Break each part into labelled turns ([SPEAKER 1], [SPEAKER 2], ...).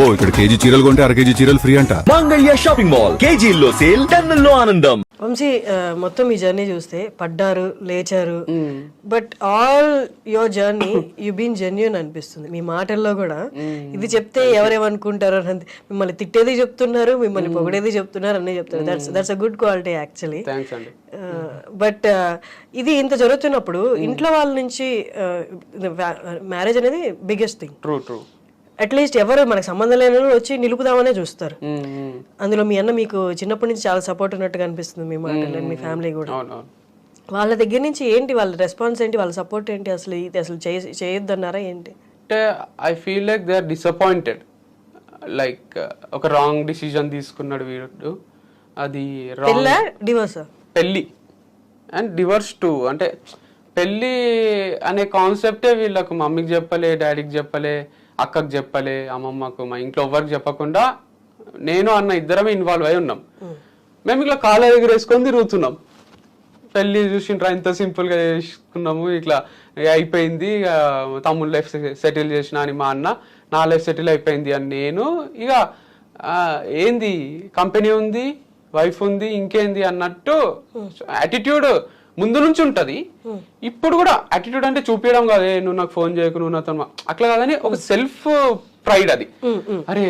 [SPEAKER 1] అబ్బో ఇక్కడ కేజీ చీరలు కొంటే అర కేజీ చీరలు ఫ్రీ అంట.
[SPEAKER 2] మంగళ్య షాపింగ్ మాల్, కేజీల్లో సేల్, టన్నుల్లో ఆనందం.
[SPEAKER 3] వంశీ, మొత్తం ఈ జర్నీ చూస్తే పడ్డారు, లేచారు, but all your journey you been genuine అనిపిస్తుంది మీ మాటల్లో కూడా. ఇది చెప్తే ఎవరేమనుకుంటారో అని, మిమ్మల్ని తిట్టేది చెప్తున్నారు, మిమ్మల్ని పొగడేది చెప్తున్నారు, అన్నీ చెప్తున్నారు. That's a good quality actually. But ఇది ఇంత జరుగుతున్నప్పుడు ఇంట్లో వాళ్ళ నుంచి మ్యారేజ్ అనేది బిగ్గెస్ట్ థింగ్. అట్లీస్ట్ ఎవరు మనకు సంబంధం లేని వచ్చి నిలుపుదామనే చూస్తారు. అందులో మీ అన్న మీకు చిన్నప్పటి నుంచి చాలా సపోర్ట్ ఉన్నట్టుగా అనిపిస్తుంది మీ మాటలు, మీ ఫ్యామిలీ కూడా. వాళ్ళ దగ్గర నుంచి ఏంటి వాళ్ళ రెస్పాన్స్ ఏంటి, వాళ్ళ సపోర్ట్ ఏంటి? అసలు ఇది అసలు చేయొద్దన్నారా ఏంటి?
[SPEAKER 4] అంటే I feel like they are disappointed. Like ఒక రాంగ్ డిసిజన్ తీసుకున్నాడు వీడు. అది
[SPEAKER 3] డివోర్స్, పెళ్ళి
[SPEAKER 4] అండ్ డివోర్స్ టు. అంటే పెళ్ళి అనే కాన్సెప్టే వీళ్ళకు మమ్మీకి చెప్పలే, డాడీకి చెప్పలే, అక్కకి చెప్పలే, అమ్మమ్మకు, మా ఇంట్లో ఎవరికి చెప్పకుండా నేను అన్న ఇద్దరమే ఇన్వాల్వ్ అయి ఉన్నాం. మేము ఇట్లా కాళ్ళ దగ్గర వేసుకొని తిరుగుతున్నాం. పెళ్ళి చూసిండ్రా ఇంత సింపుల్గా చేసుకున్నాము, ఇట్లా అయిపోయింది, తమ్ముడు లైఫ్ సెటిల్ చేసిన అని మా అన్న, నా లైఫ్ సెటిల్ అయిపోయింది అని నేను. ఇక ఏంది కంపెనీ ఉంది, వైఫ్ ఉంది, ఇంకేంది అన్నట్టు యాటిట్యూడ్ ముందు నుంచి ఉంటది. ఇప్పుడు కూడా యాటిట్యూడ్ అంటే చూపించడం కాదే, నువ్వు నాకు ఫోన్ చేయకు, నువ్వు నాతో అట్లా కాదని ఒక సెల్ఫ్ ప్రైడ్ అది. అరే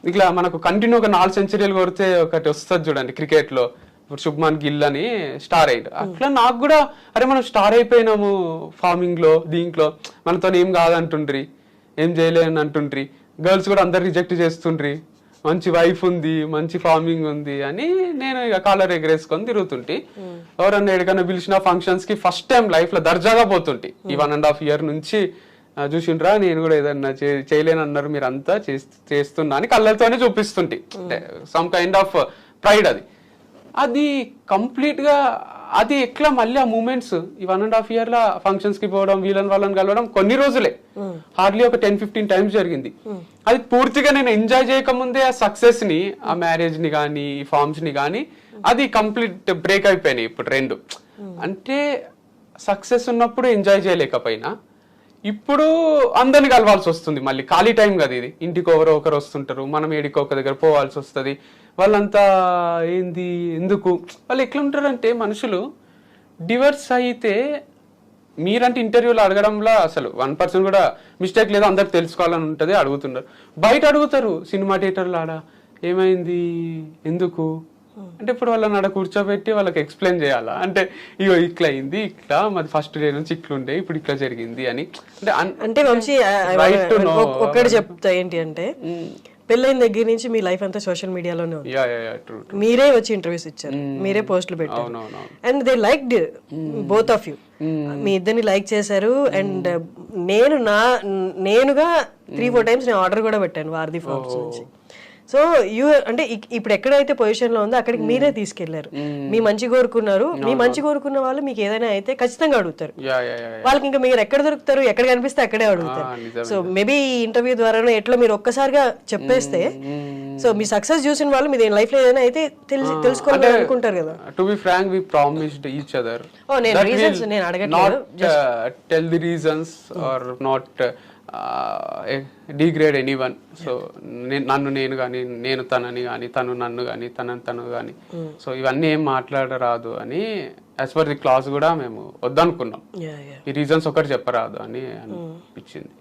[SPEAKER 4] ఇట్లా మనకు కంటిన్యూ ఒక 4 సెంచరీలు కొడితే ఒకటి వస్తుంది చూడండి క్రికెట్ లో, ఇప్పుడు శుభ్మాన్ గిల్ అని స్టార్ అయ్యాడు. అట్లా నాకు కూడా అరే మనం స్టార్ అయిపోయినాము ఫార్మింగ్ లో, దీంట్లో మనతో ఏం కాదంటుండ్రి, ఏం చేయలేని అంటుండ్రి, గర్ల్స్ కూడా అందరు రిజెక్ట్ చేస్తుండ్రి, మంచి వైఫ్ ఉంది, మంచి ఫార్మింగ్ ఉంది అని నేను ఇక కాలర్ ఎగరేసుకొని తిరుగుతుంటే, ఎవరన్నా ఎక్కడికన్నా పిలిచిన ఫంక్షన్స్ కి ఫస్ట్ టైం లైఫ్ లో దర్జాగా పోతుంటే. ఈ 1.5 year నుంచి చూసిండ్రా నేను కూడా ఏదన్నా చేయలేనన్నారు మీరు అంతా చేస్తున్నా అని కళ్ళతోనే చూపిస్తుంటే, సమ్ కైండ్ ఆఫ్ ప్రైడ్ అది. అది కంప్లీట్ గా అది ఎట్లా మళ్ళీ ఆ మూమెంట్స్ ఈ 1.5 year లా ఫంక్షన్స్ కి పోవడం, వాళ్ళని కలవడం కొన్ని రోజులే, హార్డ్లీ ఒక 10-15 times జరిగింది. అది పూర్తిగా నేను ఎంజాయ్ చేయకముందే ఆ సక్సెస్ ని, ఆ మ్యారేజ్ ని కానీ, ఈ ఫార్మ్స్ ని కానీ, అది కంప్లీట్ బ్రేక్ అయిపోయినాయి ఇప్పుడు రెండు. అంటే సక్సెస్ ఉన్నప్పుడు ఎంజాయ్ చేయలేకపోయినా ఇప్పుడు అందరిని కలవాల్సి వస్తుంది. మళ్ళీ ఖాళీ టైం కదా ఇది, ఇంటికి ఒకరు వస్తుంటారు, మనం ఏడికి ఒక దగ్గర పోవాల్సి వస్తుంది. వాళ్ళంతా ఏంది ఎందుకు వాళ్ళు ఎట్లుంటారంటే మనుషులు డివర్స్ అయితే మీరంటే ఇంటర్వ్యూలో అడగడంలో అసలు 1% కూడా మిస్టేక్ లేదో అందరికి తెలుసుకోవాలని ఉంటుంది, అడుగుతున్నారు. బయట అడుగుతారు సినిమా థియేటర్లో, ఆడ ఏమైంది ఎందుకు అంటే ఇప్పుడు వాళ్ళని ఆడ కూర్చోబెట్టి వాళ్ళకి ఎక్స్ప్లెయిన్ చేయాలా అంటే, ఇగో ఇట్లా అయింది, ఇట్లా మాది ఫస్ట్ డే నుంచి ఇట్లుండే, ఇప్పుడు ఇట్లా జరిగింది అని.
[SPEAKER 3] అంటే వంశీ ఒక్కటి చెప్తా ఏంటి అంటే, పెళ్ళైన దగ్గర నుంచి మీ లైఫ్ అంతా సోషల్ మీడియాలోనే ఉంది. మీరే వచ్చి ఇంటర్వ్యూస్ ఇచ్చారు, మీరే పోస్టులు పెట్టారు, and they like both of you. మీ ఇద్దరిని లైక్ చేశారు. అండ్ నేనుగా 3-4 times నేను ఆర్డర్ కూడా పెట్టాను వారధి ఫార్మ్స్ నుంచి. సో అంటే ఇప్పుడు ఎక్కడైతే పొజిషన్ లో ఉందో అక్కడికి మీరే తీసుకెళ్లారు, మీ మంచి కోరుకున్నారు. మీ మంచి కోరుకున్న వాళ్ళు మీకు ఏదైనా అయితే ఖచ్చితంగా అడుగుతారు. వాళ్ళకి ఇంకా మీరు ఎక్కడ దొరుకుతారు, ఎక్కడ కనిపిస్తే అక్కడే అడుగుతారు. సో మేబీ ఈ ఇంటర్వ్యూ ద్వారానో ఎట్లా మీరు ఒక్కసారిగా చెప్పేస్తే, సో మీ సక్సెస్ చూసిన వాళ్ళు మీ లైఫ్ లో ఏదైనా అయితే తెలుసుకోవాలని అనుకుంటారు కదా.
[SPEAKER 4] To be frank we promised each other.
[SPEAKER 3] నేను రీజన్స్ నేను అడగట్లేదు,
[SPEAKER 4] tell the reasons are not degrade anyone. So నన్ను నేను కానీ, నేను తనని కానీ, తను నన్ను కానీ, తను కానీ, సో ఇవన్నీ ఏం మాట్లాడరాదు అని యాజ్ పర్ ది క్లాస్ కూడా మేము వద్దనుకున్నాం. ఈ రీజన్స్ ఒకటి చెప్పరాదు అని అనిపించింది.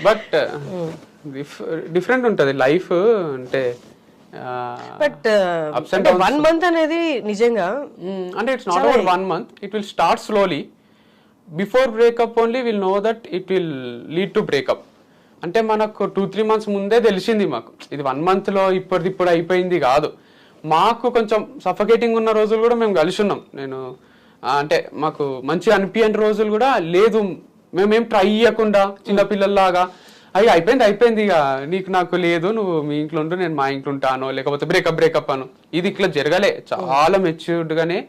[SPEAKER 4] బట్ డిఫరెంట్ ఉంటుంది లైఫ్ అంటే.
[SPEAKER 3] బట్ 1 month అనేది నిజంగా
[SPEAKER 4] అంటే it's not about 1 month, it will start slowly. Before breakup only will know that it will lead to breakup. అంటే మనకు 2-3 months ముందే తెలిసింది మాకు, ఇది 1 month లో ఇప్పుడు అయిపోయింది కాదు. మాకు కొంచెం సఫకేటింగ్ ఉన్న రోజులు కూడా మేము కలిసి ఉన్నాం. నేను అంటే మాకు మంచిగా అనిపించని రోజులు కూడా లేదు, మేమేం ట్రై చేయకుండా చిన్నపిల్లల్లాగా అయిపోయింది ఇక నీకు నాకు లేదు, నువ్వు మీ ఇంట్లో ఉండు, నేను మా ఇంట్లో ఉంటాను, లేకపోతే బ్రేకప్ అను. ఇది ఇట్లా జరగలే. చాలా మెచ్యూర్డ్ గానే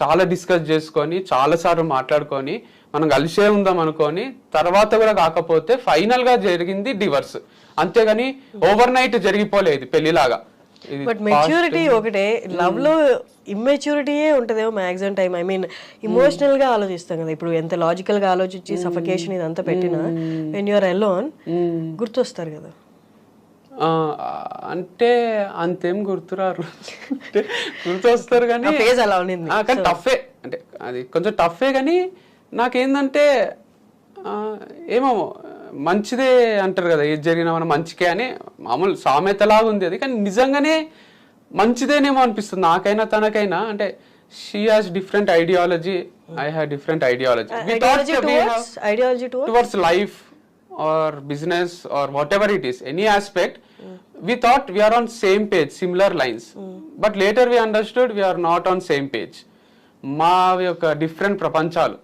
[SPEAKER 4] చాలా డిస్కస్ చేసుకొని, చాలా సార్లు మాట్లాడుకొని, మనం కలిసే ఉందాం అనుకొని, తర్వాత కూడా కాకపోతే ఫైనల్ గా జరిగింది డివర్స్. అంతేగాని ఓవర్ నైట్ జరిగిపోలేదు పెళ్లిలాగా.
[SPEAKER 3] బట్ మెచ్యూరిటీ ఒకటే, లవ్ లో ఇమ్మెచ్యూరిటీయే ఉంటదేమో maximum time. I mean emotional గా ఆలోచిస్తాం కదా. ఇప్పుడు ఎంత లాజికల్ గా ఆలోచించి సఫకేషన్ ఇదంతా పెట్టినా వెన్ యూఆర్ అలోన్ గుర్తొస్తారు కదా.
[SPEAKER 4] అంటే అంతేం గుర్తురారు, అంటే గుర్తు వస్తారు కానీ
[SPEAKER 3] ఫేజ్ అలా ఉన్నింది.
[SPEAKER 4] కానీ టఫే, అంటే అది కొంచెం టఫే. కానీ నాకేందంటే ఏమో మంచిదే అంటారు కదా, ఏది జరిగినా మనం మంచికే అని మామూలు సామెతలాగా ఉంది అది. కానీ నిజంగానే మంచిదేనేమో అనిపిస్తుంది నాకైనా తనకైనా. అంటే she has different ideology, I have different ideology towards life or business or whatever it is, any aspect. We thought we are on same page, similar lines, but later we understood we are not on same page. మా యొక్క different ప్రపంచాలు.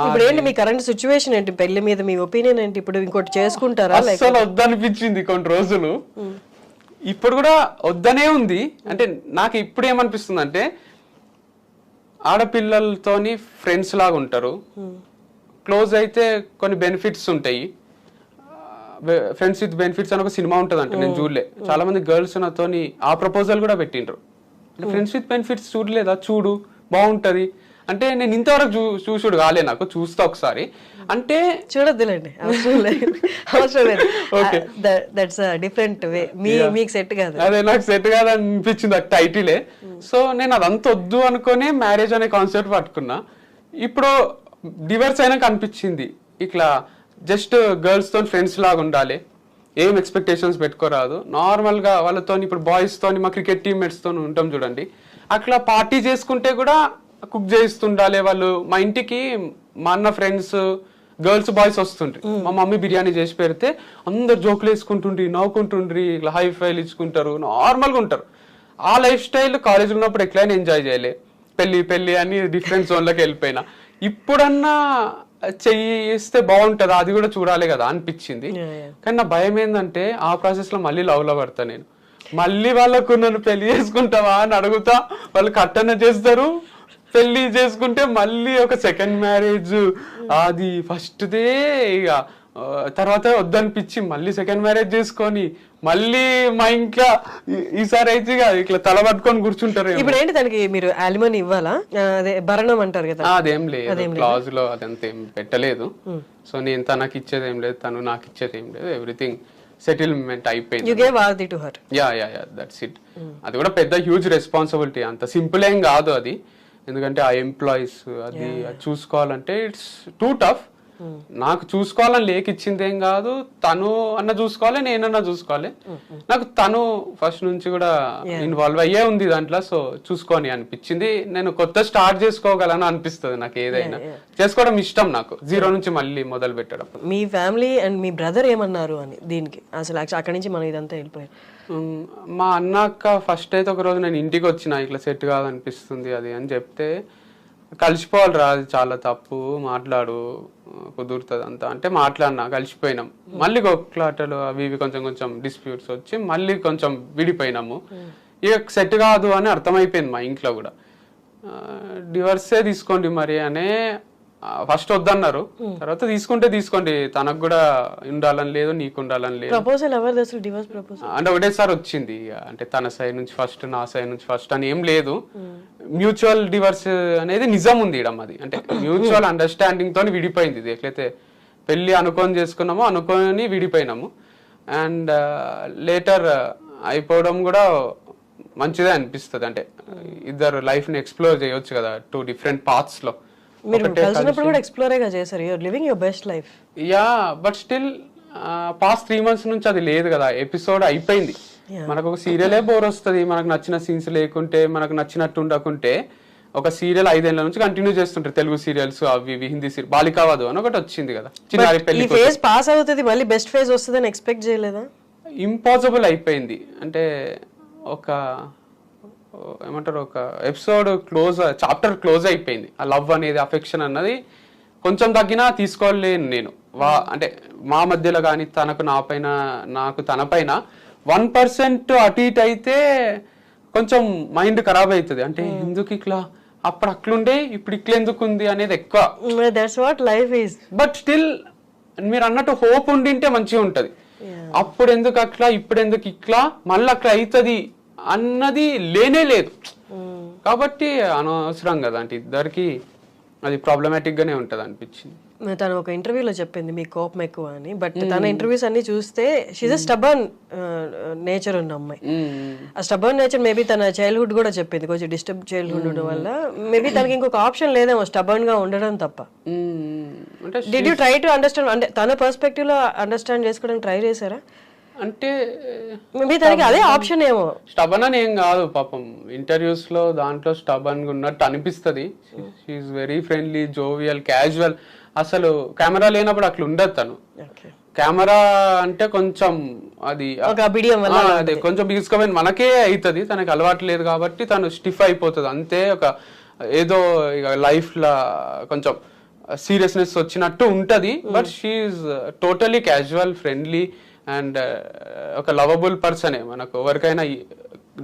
[SPEAKER 3] ఇప్పుడు ఏంటి మీ current situation ఏంటి, పెళ్లి మీద మీ opinion ఏంటి? ఇప్పుడు ఇంకోటి చేసుకుంటారా?
[SPEAKER 4] అసలు వద్దనిపించింది కొన్ని రోజులు, ఇప్పుడు కూడా వద్దనే ఉంది. అంటే నాకు ఇప్పుడు ఏమనిపిస్తుంది అంటే ఆడపిల్లలతోని ఫ్రెండ్స్ లాగా ఉంటారు, క్లోజ్ అయితే కొన్ని బెనిఫిట్స్ ఉంటాయి. ఫ్రెండ్స్ విత్ బెనిఫిట్స్ అని ఒక సినిమా ఉంటుంది అంటే నేను చూడలే. చాలా మంది గర్ల్స్ నాతోని ఆ ప్రపోజల్ కూడా పెట్టిండ్రు, ఫ్రెండ్స్ విత్ బెనిఫిట్స్ చూడలేదా, చూడు బాగుంటది అంటే. నేను ఇంతవరకు చూసుడు కాలే, నాకు చూస్తా ఒకసారి అంటే.
[SPEAKER 3] చూడొద్దులేండి, అవసరం లేదు. దట్స్ డిఫరెంట్ వే, మీకు సెట్ కాదు.
[SPEAKER 4] అదే నాకు సెట్ కాదు అనిపించింది ఆ టైటిలే. సో నేను అదంతా వద్దు అనుకునే మ్యారేజ్ అనే కాన్సెప్ట్ పట్టుకున్నా. ఇప్పుడు డివర్స్ అయినాక అనిపించింది ఇట్లా జస్ట్ గర్ల్స్ తో ఫ్రెండ్స్ లాగా ఉండాలి, ఏం ఎక్స్పెక్టేషన్స్ పెట్టుకోరాదు. నార్మల్గా వాళ్ళతో ఇప్పుడు బాయ్స్తో మా క్రికెట్ టీమ్మేట్స్తో ఉంటాం చూడండి, అట్లా పార్టీ చేసుకుంటే కూడా కుక్ చేస్తుండాలి వాళ్ళు. మా ఇంటికి మా అన్న ఫ్రెండ్స్ గర్ల్స్ బాయ్స్ వస్తుండ్రి, మా మమ్మీ బిర్యానీ చేసి పెడితే అందరు జోకులు వేసుకుంటుండ్రి, నవ్వుకుంటుండ్రి, ఇట్లా హై ఫైల్ ఇచ్చుకుంటారు, నార్మల్గా ఉంటారు. ఆ లైఫ్ స్టైల్ కాలేజ్ ఉన్నప్పుడు ఎట్లయినా ఎంజాయ్ చేయలే. పెళ్లి అని డిఫరెంట్ జోన్లోకి వెళ్ళిపోయినా. ఇప్పుడన్నా చెయ్యిస్తే బాగుంటది, అది కూడా చూడాలి కదా అనిపించింది. కానీ నా భయం ఏంటంటే ఆ ప్రాసెస్ లో మళ్ళీ లవ్ లో పడతా నేను. మళ్ళీ వాళ్ళకు నన్ను పెళ్లి చేసుకుంటావా అని అడుగుతా, వాళ్ళు కట్టన చేస్తారు. పెళ్లి చేసుకుంటే మళ్ళీ ఒక సెకండ్ మ్యారేజ్, అది ఫస్ట్ దే. ఇక తర్వాత వద్దనిపించి మళ్ళీ సెకండ్ మ్యారేజ్ చేసుకొని మళ్ళీ మా ఇంట్లో ఈసారి అయితే ఇట్లా తల పట్టుకొని కూర్చుంటారు.
[SPEAKER 3] ఇప్పుడు ఏంటి దానికి మీరు అలిమనీ ఇవ్వాలా? అదే భరణం అంటారు కదా,
[SPEAKER 4] అదేం లేదు, క్లాజ్ లో అదంతా ఏం పెట్టలేదు. సో నేను తనకి ఇచ్చేది ఏం లేదు, తను నాకు ఇచ్చేది ఏం లేదు, ఎవ్రీథింగ్ సెటిల్మెంట్ అయిపోయింది. That's it. అది కూడా పెద్ద హ్యూజ్ రెస్పాన్సిబిలిటీ, అంత సింపుల్ ఏం కాదు అది. ఎందుకంటే ఆ ఎంప్లాయీస్ అది చూసుకోవాలంటే ఇట్స్ టూ టఫ్. నాకు చూసుకోవాలని లేకిచ్చింది ఏం కాదు, తను అన్న చూసుకోవాలి, నేనన్నా చూసుకోవాలి. నాకు తను ఫస్ట్ నుంచి కూడా ఇన్వాల్వ్ అయ్యే ఉంది దాంట్లో. సో చూసుకొని అనిపించింది, నేను కొత్త స్టార్ట్ చేసుకోగలను అనిపిస్తుంది నాకు. ఏదైనా చేసుకోవడం ఇష్టం నాకు, జీరో నుంచి మళ్ళీ మొదలు పెట్టడం.
[SPEAKER 3] మీ ఫ్యామిలీ అండ్ మీ బ్రదర్ ఏమన్నారు అని దీనికి? అసలు అక్కడి నుంచి మనం ఇదంతా వెళ్ళిపోయాం.
[SPEAKER 4] మా అన్నక్క ఫస్ట్ అయితే ఒక రోజు నేను ఇంటికి వచ్చిన, ఇట్లా సెట్ కాదనిపిస్తుంది అది అని చెప్తే, కలిసిపోవాలి రా, అది చాలా తప్పు, మాట్లాడు, కుదురుతుంది అంతా అంటే మాట్లాడినా, కలిసిపోయినాం. మళ్ళీ కొట్లాటలు అవి ఇవి కొంచెం డిస్ప్యూట్స్ వచ్చి మళ్ళీ కొంచెం విడిపోయినాము. ఇక సెట్ కాదు అని అర్థమైపోయింది మా ఇంట్లో కూడా. డివర్సే తీసుకోండి మరి అనే ఫస్ట్ వద్దన్నారు, తర్వాత తీసుకుంటే తీసుకోండి, తనకు కూడా ఉండాలని లేదు, నీకు ఉండాలని లేదు.
[SPEAKER 3] ప్రపోజల్ ఎవరిది అసలు, డివోర్స్ ప్రపోజల్?
[SPEAKER 4] అంటే ఒకటేసారి వచ్చింది, అంటే తన సైడ్ నుంచి ఫస్ట్, నా సైడ్ నుంచి ఫస్ట్ అని ఏం లేదు. మ్యూచువల్ డివర్స్ అనేది నిజం ఉంది ఇడం. అది అంటే మ్యూచువల్ అండర్స్టాండింగ్ తోని విడిపోయింది. ఇది ఎట్లయితే పెళ్లి అనుకొని చేసుకున్నామో అనుకొని విడిపోయినాము. అండ్ లేటర్ అయిపోవడం కూడా మంచిదే అనిపిస్తుంది. అంటే ఇద్దరు లైఫ్ ని ఎక్స్ప్లోర్ చేయొచ్చు కదా, 2 డిఫరెంట్ పాత్స్ లో.
[SPEAKER 3] మీరు కలిసినప్పుడు కూడా ఎక్స్ప్లోరేగా చేశారు, you are living your best life.
[SPEAKER 4] Yeah, but still past 3 months నుంచి అది లేదు కదా, ఎపిసోడ్ అయిపోయింది. మనకు ఒక సీరియలే బోర్ వస్తుంది, మనకు నచ్చిన సీన్స్ లేకుంటే, మనకు నచ్చినట్టు ఉండకుంటే. ఒక సీరియల్ 5 ఏళ్ల నుంచి కంటిన్యూ చేస్తుంటారు, తెలుగు సీరియల్స్ అవి ఇవి, హిందీ సీరియల్ బాలికావధు అని ఒకటి వచ్చింది కదా, చిన్నారి పెళ్లి.
[SPEAKER 3] ఈ ఫేజ్ పాస్ అవుతుంది, మళ్ళీ బెస్ట్ ఫేజ్ వస్తుందని ఎక్స్పెక్ట్ చేయలేదా?
[SPEAKER 4] ఇంపాసిబుల్ అయిపోయింది. అంటే ఒక ఏమంటారు, ఒక ఎపిసోడ్ చాప్టర్ క్లోజ్ అయిపోయింది. ఆ లవ్ అనేది, అఫెక్షన్ అన్నది కొంచెం తగ్గినా తీసుకోలేను నేను. అంటే మా మధ్యలో కానీ తనకు నా పైన, నాకు తన పైన 1% అటు ఇటు అయితే కొంచెం మైండ్ ఖరాబ్ అవుతుంది. అంటే ఎందుకు ఇట్లా, అప్పుడు అట్లుండే ఇప్పుడు ఇట్లా ఎందుకు ఉంది అనేది ఎక్కువ.
[SPEAKER 3] That's what life is.
[SPEAKER 4] But still మీరు అన్నట్టు హోప్ ఉండింటే మంచిగా ఉంటది. అప్పుడు ఎందుకు అట్లా, ఇప్పుడు ఎందుకు ఇట్లా, మళ్ళీ అట్లా అవుతుంది అన్నది లేనే లేదు. కాబట్టి అనవసరం కదా, అంటే ఇద్దరికి అది ప్రాబ్లమాటిక్ గానే ఉంటది అనిపించింది.
[SPEAKER 3] తను ఒక ఇంటర్వ్యూలో చెప్పింది మీ కోపం ఎక్కువ అని, బట్ తన ఇంటర్వ్యూస్ అన్ని చూస్తే షీజ్ అ స్టబర్న్ నేచర్ ఉన్న అమ్మాయి. ఆ స్టబర్న్ నేచర్ మేబీ తన చైల్డ్హుడ్ కూడా చెప్పింది, కొంచెం డిస్టర్బ్ చైల్డ్హుడ్ ఉండడం వల్ల మేబీ తనకి ఇంకొక ఆప్షన్ లేదేమో స్టబర్న్ గా ఉండడం తప్ప. Did you try to understand, అంటే తన పర్స్పెక్టివ్ లో అండర్స్టాండ్ చేసుకోవడానికి ట్రై చేశారా?
[SPEAKER 4] అంటే
[SPEAKER 3] మేబీ తనకి అదే ఆప్షన్ ఏమో.
[SPEAKER 4] స్టబన్ అని ఏం కాదు పాపం, ఇంటర్వ్యూస్ లో దాంట్లో స్టబన్ గా ఉన్నట్టు అనిపిస్తుంది. She's very friendly, jovial, casual. అసలు కెమెరా లేనప్పుడు అట్లా ఉండదు తను. కెమెరా అంటే కొంచెం అది అదే కొంచెం బిగుసుకోవాలి, మనకే అవుతుంది. తనకి అలవాటు లేదు కాబట్టి తను స్టిఫ్ అయిపోతుంది అంతే. ఒక ఏదో ఇక లైఫ్ లా కొంచెం సీరియస్నెస్ వచ్చినట్టు ఉంటది. But she's totally casual, friendly and ఒక లవబుల్ పర్సనే. మనకు ఎవరికైనా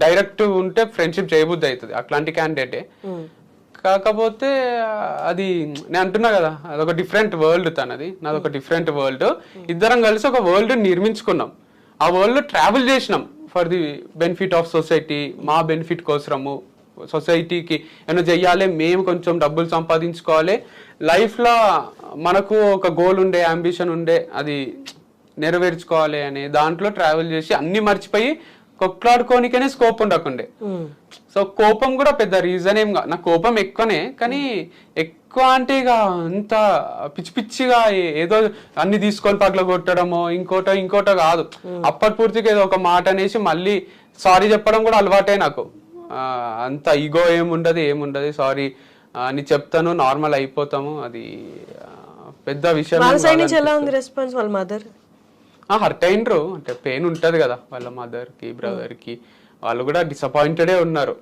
[SPEAKER 4] డైరెక్ట్ ఉంటే ఫ్రెండ్షిప్ చేయబుద్ధి అవుతుంది, అట్లాంటి క్యాండిడేటే. కాకపోతే అది నేను అంటున్నా కదా, అదొక డిఫరెంట్ వరల్డ్ తనది, నాదొక డిఫరెంట్ వరల్డ్. ఇద్దరం కలిసి ఒక వరల్డ్ నిర్మించుకున్నాం, ఆ వరల్డ్ ట్రావెల్ చేసినాం for the benefit of society, మా బెనిఫిట్ కోసము. సొసైటీకి ఏమైనా చెయ్యాలి, మేము కొంచెం డబ్బులు సంపాదించుకోవాలి, లైఫ్లో మనకు ఒక గోల్ ఉండే, అంబిషన్ ఉండే, అది నెరవేర్చుకోవాలి అనే దాంట్లో ట్రావెల్ చేసి అన్ని మర్చిపోయి కొట్లాడుకోనికనే స్కోప్ ఉండకుండే. సో కోపం కూడా పెద్ద రీజన్ ఏం కాదు, నా కోపం ఎక్కువనే, కానీ ఎక్కువ అంటే ఇక అంత పిచ్చి పిచ్చిగా ఏదో అన్ని తీసుకొని పట్ల కొట్టడమో ఇంకోటో కాదు. అప్పటి పూర్తిగా ఏదో ఒక మాట అనేసి మళ్ళీ సారీ చెప్పడం కూడా అలవాటే నాకు. అంత ఈగో ఏముండదు, సారీ అని చెప్తాను, నార్మల్ అయిపోతాము. అది పెద్ద విషయం.
[SPEAKER 3] ఎలా ఉంది రెస్పాన్స్ వాళ్ళ మదర్?
[SPEAKER 4] హర్ట్ అయినరు, అంటే పెయిన్ ఉంటది కదా వాళ్ళ మదర్ కి, బ్రదర్ కి. వాళ్ళు కూడా డిసప్పాయింటెడే ఉన్నారు.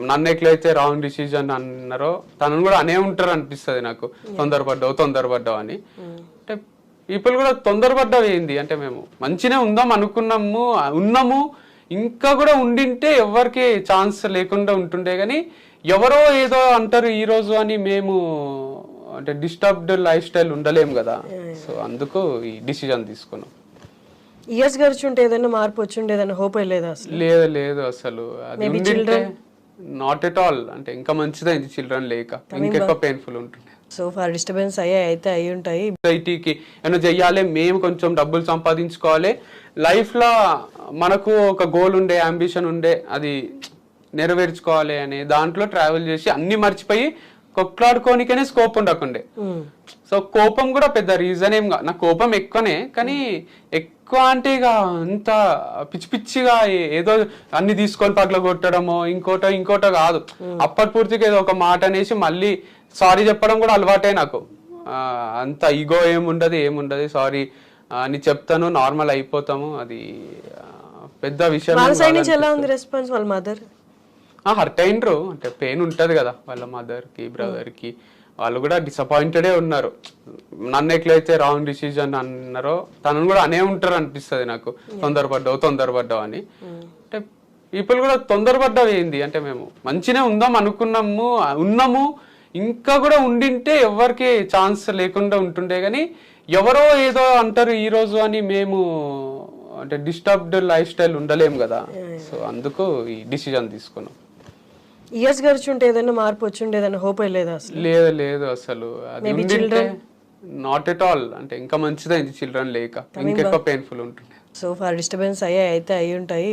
[SPEAKER 4] నన్ను ఎట్లయితే రాంగ్ డిసిజన్ అన్నారో తనను కూడా అనే ఉంటారు అనిపిస్తుంది నాకు. తొందరపడ్డావు అని. అంటే పీపుల్ కూడా తొందరపడ్డావు ఏంది అంటే, మేము మంచినే ఉందాం ఉన్నాము, ఇంకా కూడా ఉండింటే ఎవరికి ఛాన్స్ లేకుండా ఉంటుండే. కానీ ఎవరో ఏదో అంటారు ఈ రోజు అని మేము అంటే డిస్టర్బ్డ్ లైఫ్ స్టైల్ ఉండలేము కదా. సో అందుకు ఈ డిసిజన్ తీసుకున్నాం.
[SPEAKER 3] ఇయర్స్ గడిచుంటే ఏదైనా మార్పు వచ్చిండే, ఏదైనా హోప్ లేదా?
[SPEAKER 4] లేదు అసలు. అది ఉండింటే నాట్ ఎట్ ఆల్, అంటే ఇంకా మంచిదైంది చిల్డ్రన్ లేక, ఇంకెక్కువ పెయిన్ఫుల్ ఉంటుండే.
[SPEAKER 3] సో ఫర్ డిస్టర్బెన్స్ అయితే అయి ఉంటాయి.
[SPEAKER 4] సొసైటీకి ఏమైనా చెయ్యాలి, మేము కొంచెం డబ్బులు సంపాదించుకోవాలి, లైఫ్ లో మనకు ఒక గోల్ ఉండే, అంబిషన్ ఉండే, అది నెరవేర్చుకోవాలి అనే దాంట్లో ట్రావెల్ చేసి అన్ని మర్చిపోయి కొట్లాడుకోనికనే స్కోప్ ఉండకుండే. సో కోపం కూడా పెద్ద రీజన్ ఏం కాదు, నా కోపం ఎక్కువనే, కానీ ఎక్కువ అంటే ఇక అంత పిచ్చి పిచ్చిగా ఏదో అన్ని తీసుకొని పట్ల కొట్టడమో ఇంకోటో కాదు. అప్పటి పూర్తిగా ఏదో ఒక మాట అనేసి మళ్ళీ సారీ చెప్పడం కూడా అలవాటే నాకు. అంత ఈగో ఏముండదు, సారీ అని చెప్తాను, నార్మల్ అయిపోతాము. అది పెద్ద విషయం.
[SPEAKER 3] ఎలా ఉంది రెస్పాన్స్ వాళ్ళ మదర్?
[SPEAKER 4] హర్ట్ అయినరు, అంటే పెయిన్ ఉంటది కదా వాళ్ళ మదర్ కి, బ్రదర్ కి. వాళ్ళు కూడా డిసప్పాయింటెడే ఉన్నారు. నన్ను ఎట్లయితే రాంగ్ డిసిజన్ అన్నారో తనను కూడా అనే ఉంటారు అనిపిస్తుంది నాకు. తొందరపడ్డావు అని. అంటే పీపుల్ కూడా తొందరపడ్డావు ఏంది అంటే, మేము మంచినే ఉందాం ఉన్నాము, ఇంకా కూడా ఉండింటే ఎవరికి ఛాన్స్ లేకుండా ఉంటుండే. కానీ ఎవరో ఏదో అంటారు ఈ రోజు అని మేము అంటే డిస్టర్బ్డ్ లైఫ్ స్టైల్ ఉండలేము కదా. సో అందుకు ఈ డిసిజన్ తీసుకున్నాం.
[SPEAKER 3] ఇయర్స్ గడిచుంటే ఏదైనా మార్పు వచ్చిండే, ఏదైనా హోప్ లేదా?
[SPEAKER 4] లేదు అసలు. అది ఉండింటే నాట్ ఎట్ ఆల్, అంటే ఇంకా మంచిదైంది చిల్డ్రన్ లేక, ఇంకెక్కువ పెయిన్ఫుల్ ఉంటుండే.
[SPEAKER 3] సో ఫర్ డిస్టర్బెన్స్ అయితే అయి ఉంటాయి.